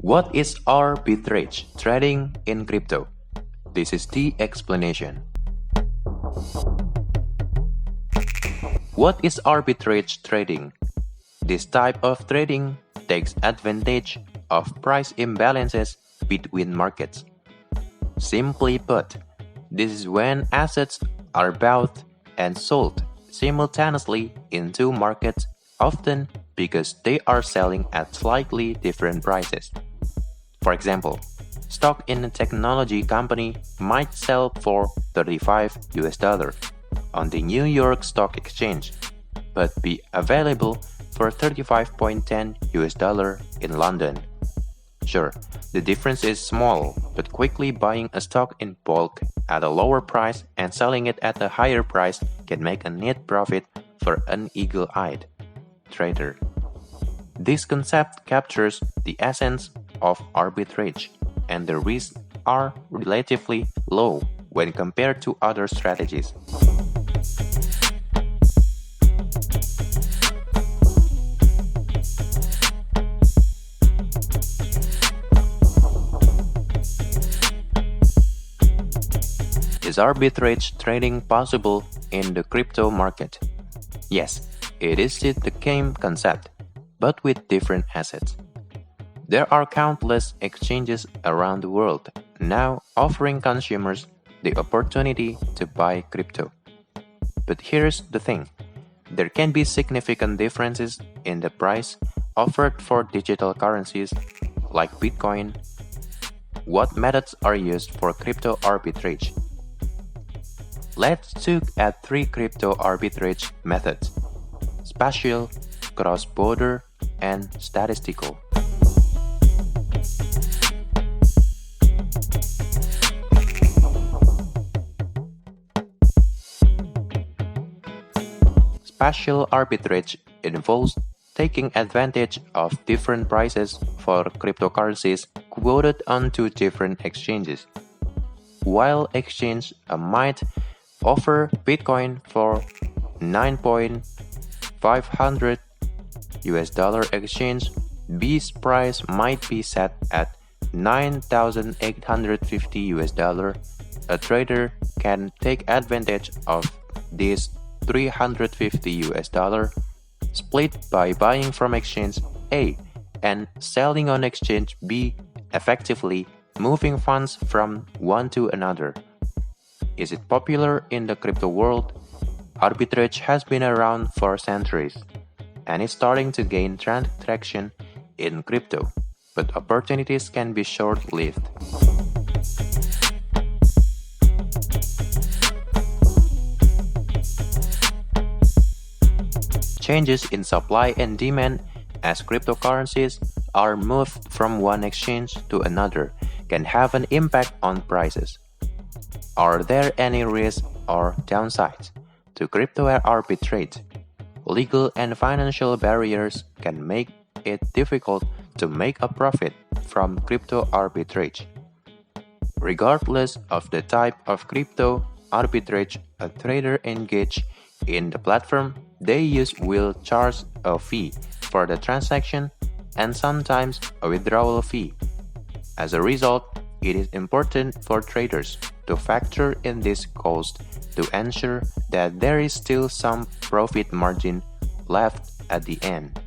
What is arbitrage trading in crypto? This is the explanation. What is arbitrage trading? This type of trading takes advantage of price imbalances between markets. Simply put, this is when assets are bought and sold simultaneously in two markets, often because they are selling at slightly different prices. For example, stock in a technology company might sell for $35 on the New York Stock Exchange, but be available for $35.10 in London. Sure, the difference is small, but quickly buying a stock in bulk at a lower price and selling it at a higher price can make a net profit for an eagle-eyed trader. This concept captures the essence of arbitrage, and the risks are relatively low when compared to other strategies. Is arbitrage trading possible in the crypto market? Yes, it is the same concept, but with different assets. There are countless exchanges around the world now offering consumers the opportunity to buy crypto. But here's the thing, there can be significant differences in the price offered for digital currencies like Bitcoin. What methods are used for crypto arbitrage? Let's look at three crypto arbitrage methods: spatial, cross-border, and statistical. Spatial arbitrage involves taking advantage of different prices for cryptocurrencies quoted on two different exchanges. While exchange might offer Bitcoin for $9,500 exchange, B's price might be set at $9,850. A trader can take advantage of this $350 split by buying from exchange A and selling on exchange B, effectively moving funds from one to another. Is it popular in the crypto world? Arbitrage has been around for centuries and is starting to gain traction in crypto, but opportunities can be short-lived. Changes in supply and demand as cryptocurrencies are moved from one exchange to another can have an impact on prices. Are there any risks or downsides to crypto arbitrage? Legal and financial barriers can make it difficult to make a profit from crypto arbitrage. Regardless of the type of crypto arbitrage a trader engaged in the platform they use will charge a fee for the transaction and sometimes a withdrawal fee. As a result, it is important for traders to factor in this cost to ensure that there is still some profit margin left at the end.